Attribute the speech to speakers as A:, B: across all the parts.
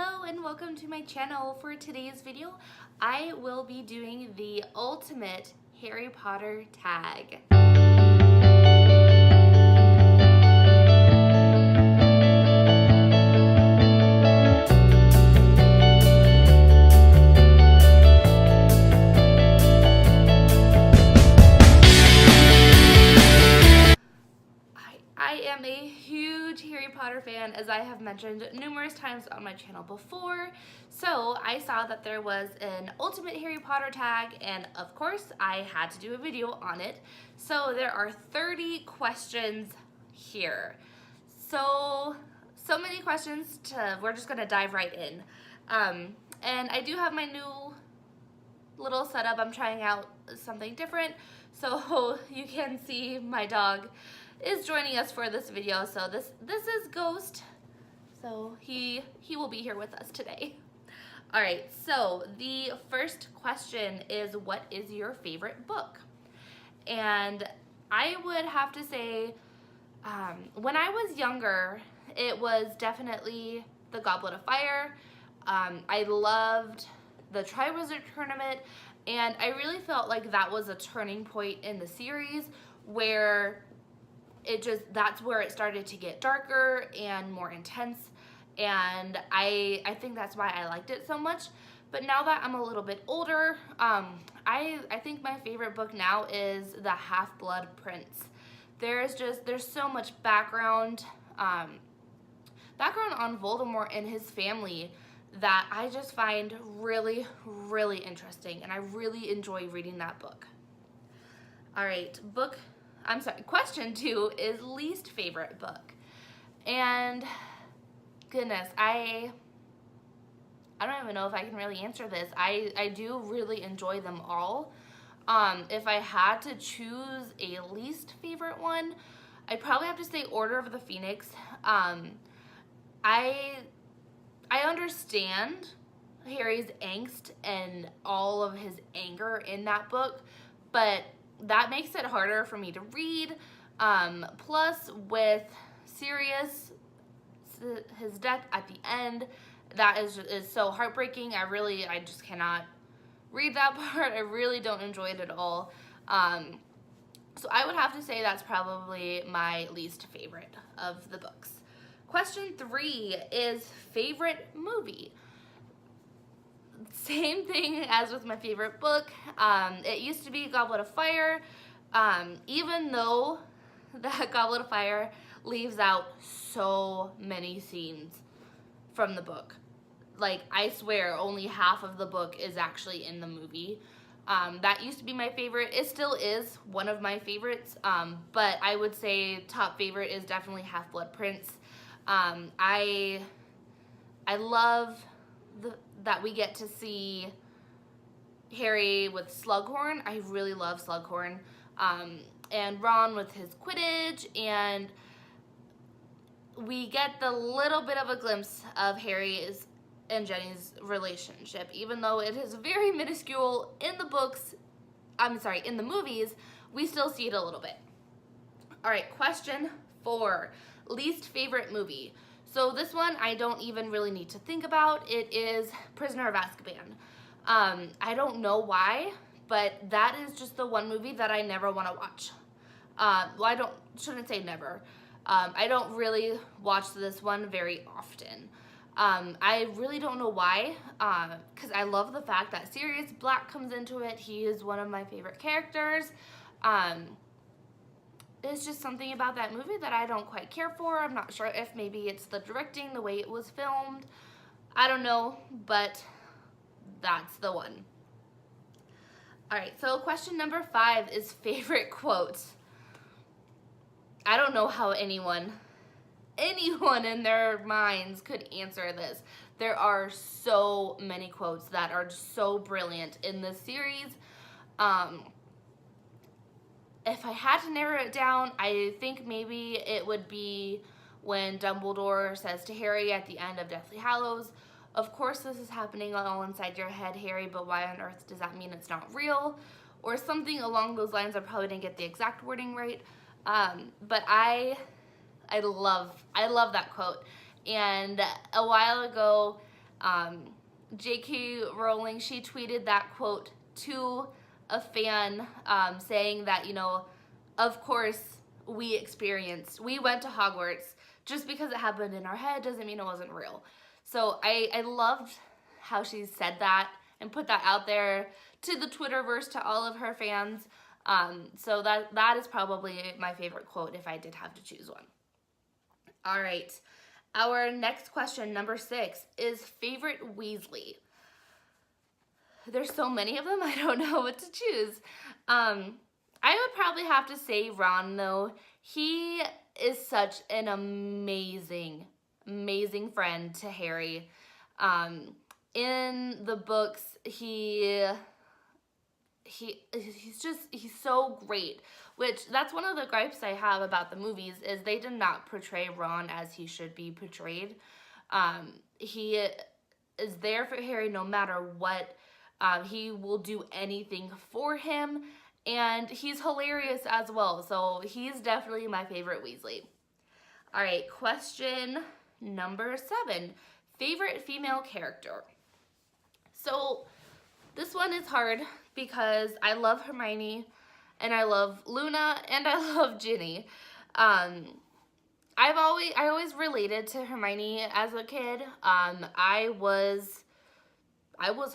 A: Hello and welcome to my channel. For today's video, I will be doing the ultimate Harry Potter tag. I am a huge Harry Potter fan, as I have mentioned numerous times on my channel before. So I saw that there was an ultimate Harry Potter tag, and of course I had to do a video on it. So there are 30 questions here. So many questions we're just gonna dive right in. And I do have my new little setup. I'm trying out something different, so you can see my dog is joining us for this video. So this is Ghost, so he will be here with us today. All right, so the first question is, what is your favorite book? And I would have to say, when I was younger, it was definitely the Goblet of Fire. I loved the Triwizard Tournament, and I really felt like that was a turning point in the series where that's where it started to get darker and more intense, and I think that's why I liked it so much. But now that I'm a little bit older, I think my favorite book now is The Half-Blood Prince. There's so much background on Voldemort and his family that I just find really, really interesting, and I really enjoy reading that book. All right, question 2 is least favorite book. And goodness, I don't even know if I can really answer this. I do really enjoy them all. If I had to choose a least favorite one, I'd probably have to say Order of the Phoenix. I understand Harry's angst and all of his anger in that book, but that makes it harder for me to read. Plus, with Sirius, his death at the end, that is so heartbreaking. I just cannot read that part. I really don't enjoy it at all. So I would have to say that's probably my least favorite of the books. Question 3 is favorite movie. Same thing as with my favorite book. It used to be Goblet of Fire, even though that Goblet of Fire leaves out so many scenes from the book. Like, I swear only half of the book is actually in the movie. That used to be my favorite. It still is one of my favorites, but I would say top favorite is definitely Half-Blood Prince. I love that we get to see Harry with Slughorn. I really love Slughorn. And Ron with his Quidditch, and we get the little bit of a glimpse of Harry's and Jenny's relationship, even though it is very minuscule in the books. In the movies, we still see it a little bit. All right, question 4, least favorite movie. So this one I don't even really need to think about. It is Prisoner of Azkaban. I don't know why, but that is just the one movie that I never want to watch. Well, shouldn't say never. I don't really watch this one very often. I really don't know why, because I love the fact that Sirius Black comes into it. He is one of my favorite characters. It's just something about that movie that I don't quite care for. I'm not sure if maybe it's the directing, the way it was filmed. I don't know, but that's the one. All right, so question number 5 is favorite quote. I don't know how anyone in their minds could answer this. There are so many quotes that are so brilliant in this series. If I had to narrow it down, I think maybe it would be when Dumbledore says to Harry at the end of Deathly Hallows, "Of course this is happening all inside your head, Harry, but why on earth does that mean it's not real?" Or something along those lines. I probably didn't get the exact wording right. But I love that quote. And a while ago, J.K. Rowling, she tweeted that quote to a fan, saying that, you know, of course we went to Hogwarts. Just because it happened in our head doesn't mean it wasn't real. So I loved how she said that and put that out there to the Twitterverse, to all of her fans. So that is probably my favorite quote if I did have to choose one. All right. Our next question, number 6, is favorite Weasley. There's so many of them, I don't know what to choose. I would probably have to say Ron, though. He is such an amazing, amazing friend to Harry. In the books, he's so great, which that's one of the gripes I have about the movies, is they did not portray Ron as he should be portrayed. He is there for Harry no matter what. He will do anything for him, and he's hilarious as well, so he's definitely my favorite Weasley. All right, question number 7, favorite female character. So this one is hard because I love Hermione, and I love Luna, and I love Ginny. I always related to Hermione as a kid. I was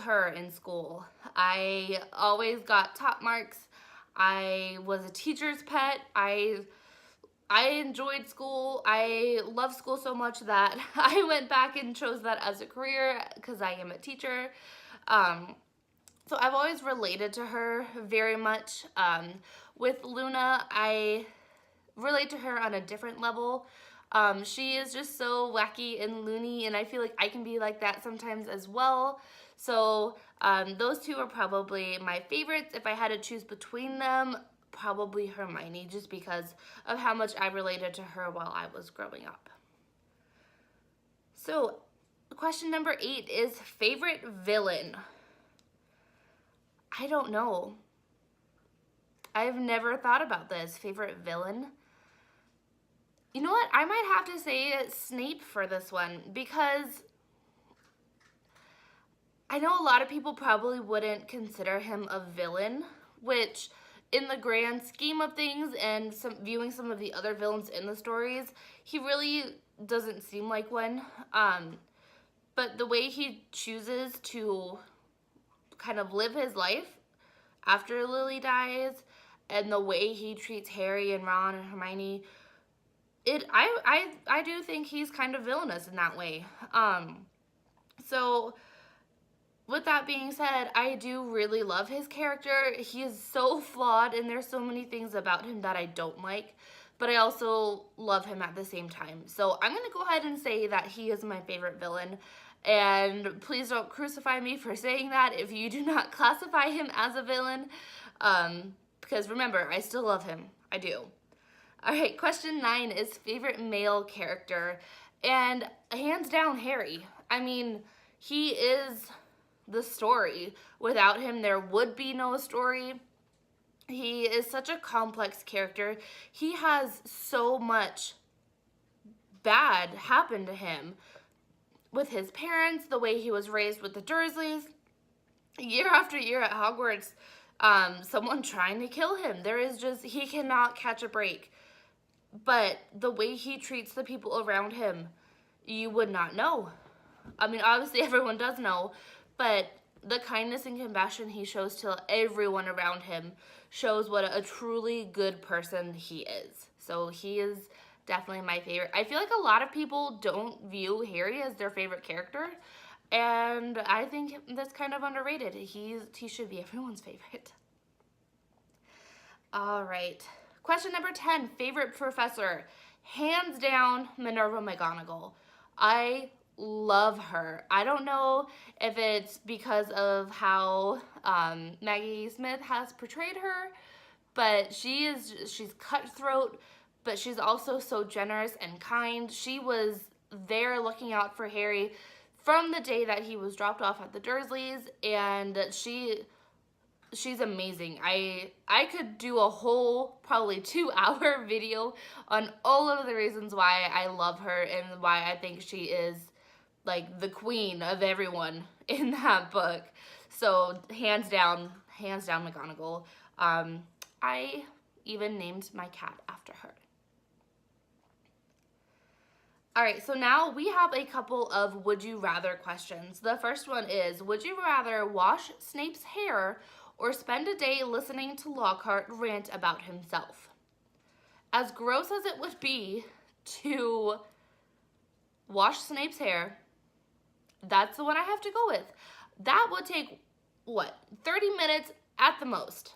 A: her in school. I always got top marks. I was a teacher's pet. I enjoyed school. I love school so much that I went back and chose that as a career because I am a teacher. So I've always related to her very much. With Luna, I relate to her on a different level. She is just so wacky and loony, and I feel like I can be like that sometimes as well. So those two are probably my favorites. If I had to choose between them, probably Hermione, just because of how much I related to her while I was growing up. So question number 8 is favorite villain. I don't know. I've never thought about this. Favorite villain? You know what? I might have to say Snape for this one, because I know a lot of people probably wouldn't consider him a villain, which in the grand scheme of things and viewing some of the other villains in the stories, he really doesn't seem like one. But the way he chooses to kind of live his life after Lily dies, and the way he treats Harry and Ron and Hermione, I do think he's kind of villainous in that way. So with that being said, I do really love his character. He is so flawed, and there's so many things about him that I don't like, but I also love him at the same time. So I'm going to go ahead and say that he is my favorite villain. And please don't crucify me for saying that if you do not classify him as a villain. Because remember, I still love him. I do. All right, question 9 is favorite male character. And hands down, Harry. I mean, he is the story. Without him, there would be no story. He is such a complex character. He has so much bad happen to him with his parents, the way he was raised with the Dursleys. Year after year at Hogwarts, someone trying to kill him. He cannot catch a break. But the way he treats the people around him, you would not know. I mean, obviously everyone does know, but the kindness and compassion he shows to everyone around him shows what a truly good person he is. So he is definitely my favorite. I feel like a lot of people don't view Harry as their favorite character, and I think that's kind of underrated. He should be everyone's favorite. All right. Question number 10, favorite professor. Hands down, Minerva McGonagall. I love her. I don't know if it's because of how Maggie Smith has portrayed her, but she's cutthroat, but she's also so generous and kind. She was there looking out for Harry from the day that he was dropped off at the Dursleys, and she's amazing. I could do a whole probably 2-hour video on all of the reasons why I love her and why I think she is like the queen of everyone in that book. So hands down McGonagall. I even named my cat after her. All right, so now we have a couple of would you rather questions. The first one is, would you rather wash Snape's hair or spend a day listening to Lockhart rant about himself? As gross as it would be to wash Snape's hair, that's the one I have to go with. That would take, what, 30 minutes at the most.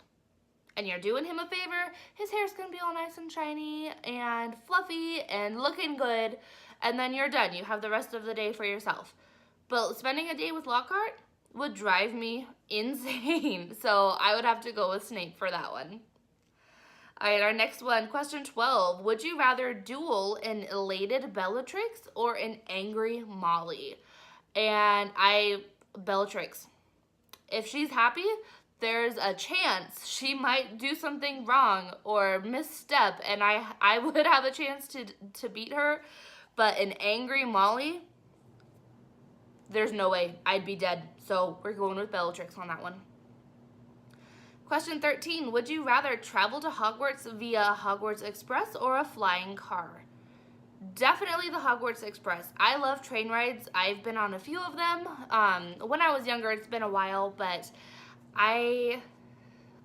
A: And you're doing him a favor. His hair's gonna be all nice and shiny and fluffy and looking good. And then you're done. You have the rest of the day for yourself. But spending a day with Lockhart would drive me insane. So I would have to go with Snape for that one. All right, our next one, question 12. Would you rather duel an elated Bellatrix or an angry Molly? And Bellatrix. If she's happy, there's a chance she might do something wrong or misstep, and I would have a chance to beat her. But an angry Molly, there's no way. I'd be dead. So we're going with Bellatrix on that one. Question 13. Would you rather travel to Hogwarts via Hogwarts Express or a flying car? Definitely the Hogwarts Express. I love train rides. I've been on a few of them. When I was younger, it's been a while, but I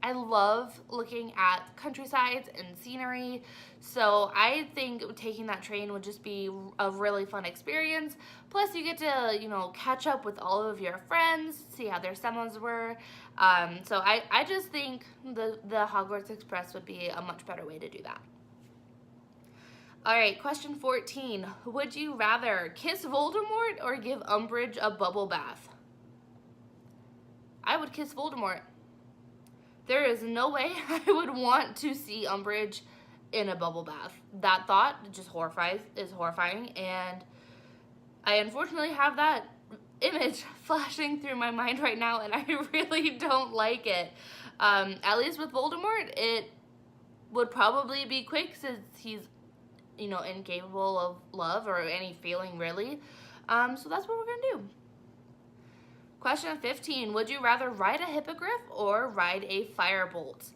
A: love looking at countrysides and scenery, so I think taking that train would just be a really fun experience. Plus, you get to, catch up with all of your friends, see how their summers were. So I just think the Hogwarts Express would be a much better way to do that. All right, question 14. Would you rather kiss Voldemort or give Umbridge a bubble bath? I would kiss Voldemort. There is no way I would want to see Umbridge in a bubble bath. That thought just is horrifying, and I unfortunately have that image flashing through my mind right now, and I really don't like it. At least with Voldemort, it would probably be quick since he's, incapable of love or any feeling really. So that's what we're gonna do. Question 15, would you rather ride a hippogriff or ride a firebolt?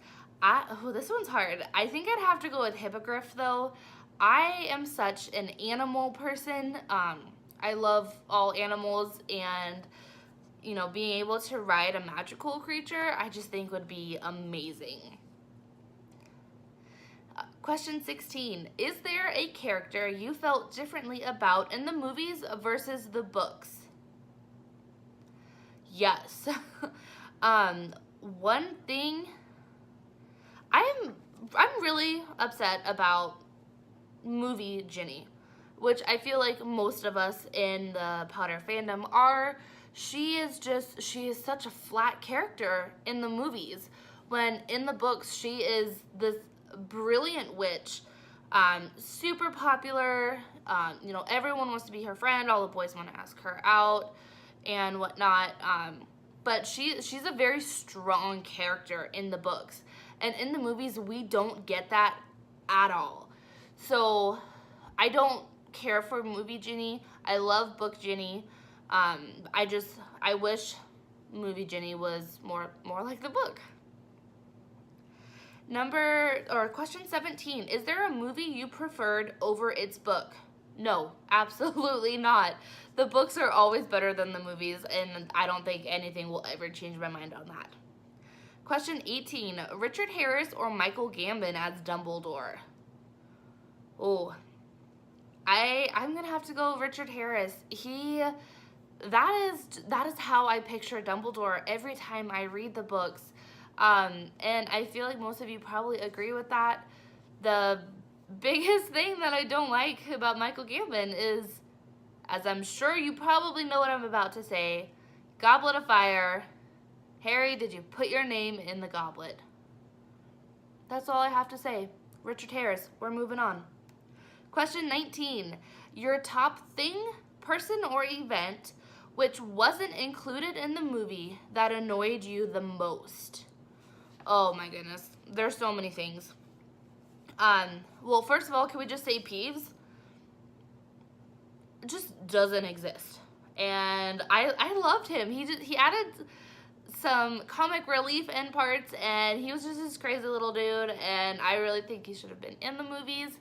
A: This one's hard. I think I'd have to go with hippogriff though. I am such an animal person. I love all animals, and being able to ride a magical creature, I just think would be amazing. Question 16, is there a character you felt differently about in the movies versus the books? Yes. One thing, I'm really upset about movie Ginny, which I feel like most of us in the Potter fandom are. She is such a flat character in the movies, when in the books she is this brilliant witch, super popular. Everyone wants to be her friend. All the boys want to ask her out and whatnot. But she's a very strong character in the books, and in the movies we don't get that at all. So I don't care for movie Ginny. I love book Ginny. I wish movie Ginny was more like the book. Question 17, is there a movie you preferred over its book? No, absolutely not. The books are always better than the movies, and I don't think anything will ever change my mind on that. Question 18, Richard Harris or Michael Gambon as Dumbledore? Oh, I'm gonna have to go Richard Harris. That is how I picture Dumbledore every time I read the books. And I feel like most of you probably agree with that. The biggest thing that I don't like about Michael Gambon is, as I'm sure you probably know what I'm about to say, Goblet of Fire. Harry, did you put your name in the goblet? That's all I have to say. Richard Harris, we're moving on. Question 19, your top thing, person, or event which wasn't included in the movie that annoyed you the most? Oh my goodness, there's so many things. Well, first of all, can we just say Peeves? It just doesn't exist. and I loved him. He added some comic relief in parts, and he was just this crazy little dude, and I really think he should have been in the movies.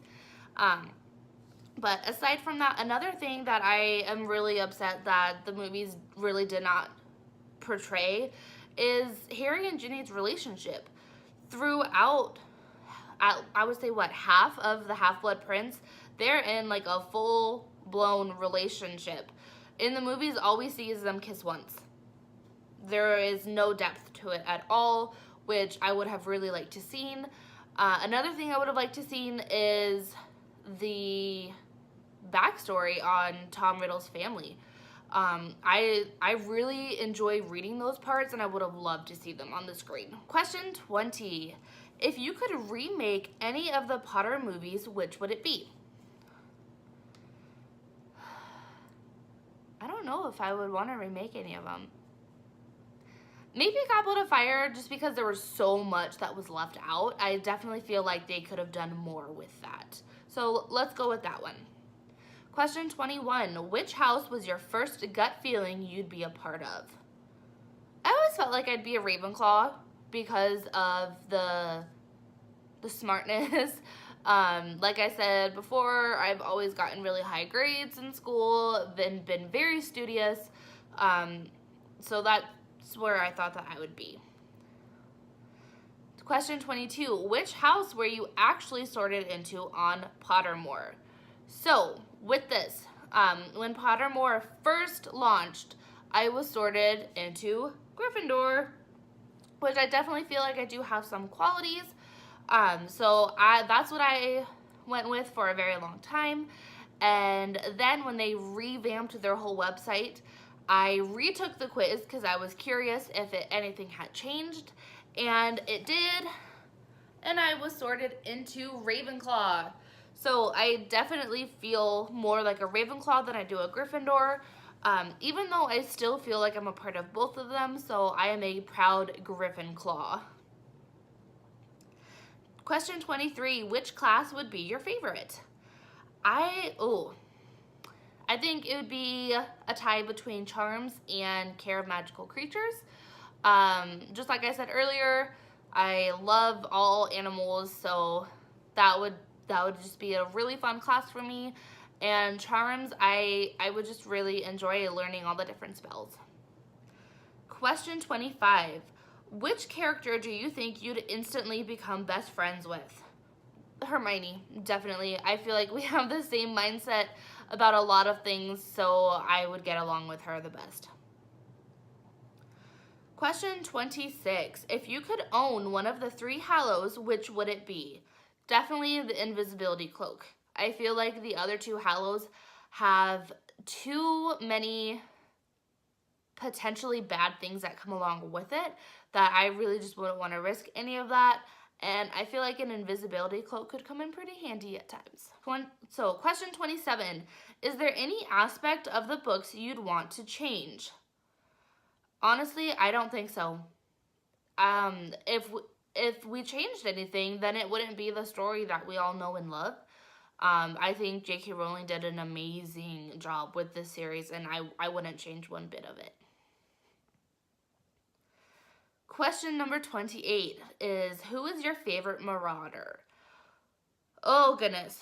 A: But aside from that, another thing that I am really upset that the movies really did not portray is Harry and Ginny's relationship. Throughout, I would say, what, half of the Half-Blood Prince, they're in like a full-blown relationship. In the movies, all we see is them kiss once. There is no depth to it at all, which I would have really liked to seen. Another thing I would have liked to seen is the backstory on Tom Riddle's family. I really enjoy reading those parts, and I would have loved to see them on the screen. Question 20. If you could remake any of the Potter movies, which would it be? I don't know if I would want to remake any of them. Maybe Goblet of Fire, just because there was so much that was left out. I definitely feel like they could have done more with that. So let's go with that one. Question 21. Which house was your first gut feeling you'd be a part of? I always felt like I'd be a Ravenclaw because of the smartness. Like I said before, I've always gotten really high grades in school, been very studious. So that's where I thought that I would be. Question 22. Which house were you actually sorted into on Pottermore? So, with this, when Pottermore first launched, I was sorted into Gryffindor, which I definitely feel like I do have some qualities. So that's what I went with for a very long time. And then when they revamped their whole website, I retook the quiz because I was curious if anything had changed, and it did, and I was sorted into Ravenclaw. So I definitely feel more like a Ravenclaw than I do a Gryffindor, even though I still feel like I'm a part of both of them, so I am a proud Gryffindor. Question 23, which class would be your favorite? I think it would be a tie between Charms and Care of Magical Creatures. Just like I said earlier, I love all animals, so that would just be a really fun class for me. And Charms, I would just really enjoy learning all the different spells. Question 25. Which character do you think you'd instantly become best friends with? Hermione, definitely. I feel like we have the same mindset about a lot of things, so I would get along with her the best. Question 26. If you could own one of the 3 Hallows, which would it be? Definitely the invisibility cloak. I feel like the other 2 Hallows have too many potentially bad things that come along with it that I really just wouldn't want to risk any of that. And I feel like an invisibility cloak could come in pretty handy at times. So question 27. Is there any aspect of the books you'd want to change? Honestly, I don't think so. If we changed anything, then it wouldn't be the story that we all know and love. I think J.K. Rowling did an amazing job with this series, and I wouldn't change one bit of it. Question number 28 is, who is your favorite Marauder? Oh, goodness.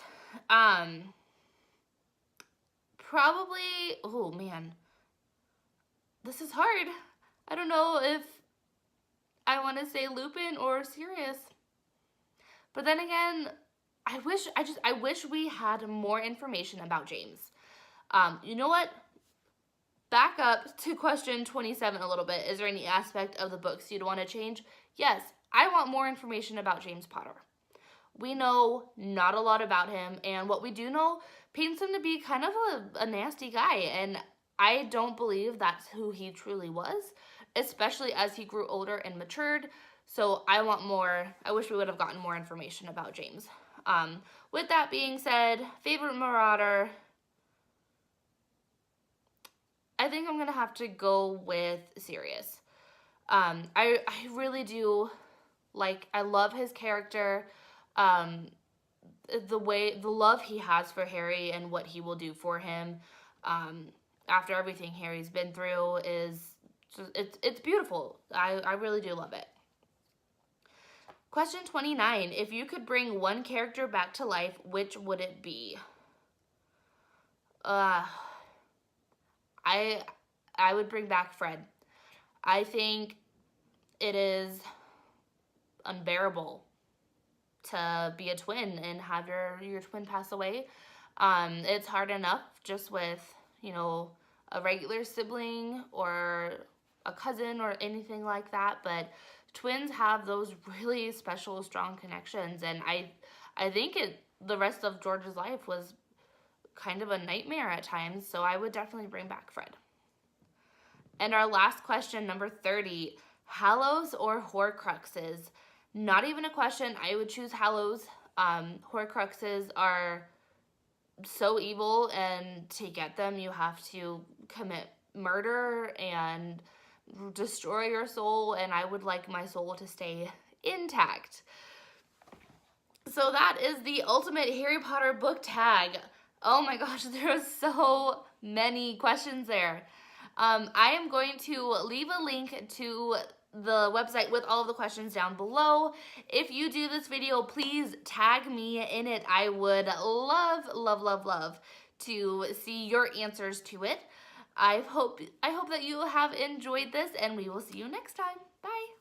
A: Probably, oh, man. This is hard. I don't know if I want to say Lupin or Sirius. But then again, I wish we had more information about James. You know what? Back up to question 27 a little bit. Is there any aspect of the books you'd want to change? Yes, I want more information about James Potter. We know not a lot about him, and what we do know paints him to be kind of a nasty guy, and I don't believe that's who he truly was, especially as he grew older and matured. So I want more. I wish we would have gotten more information about James. With that being said, favorite Marauder, I think I'm going to have to go with Sirius. I really do, I love his character, the love he has for Harry and what he will do for him. after everything Harry's been through is it's beautiful. I really do love it. Question 29. If you could bring one character back to life, which would it be? Uh, I I would bring back Fred. I think it is unbearable to be a twin and have your twin pass away. It's hard enough just with, a regular sibling or a cousin or anything like that, but twins have those really special, strong connections, and I think the rest of George's life was kind of a nightmare at times, so I would definitely bring back Fred. And our last question, number 30, Hallows or Horcruxes? Not even a question. I would choose Hallows. Horcruxes are so evil, and to get them, you have to commit murder and destroy your soul, and I would like my soul to stay intact. So that is the ultimate Harry Potter book tag. Oh my gosh, there are so many questions there. I am going to leave a link to the website with all of the questions down below. If you do this video, please tag me in it. I would love, love, love, love to see your answers to it. I hope that you have enjoyed this, and we will see you next time. Bye.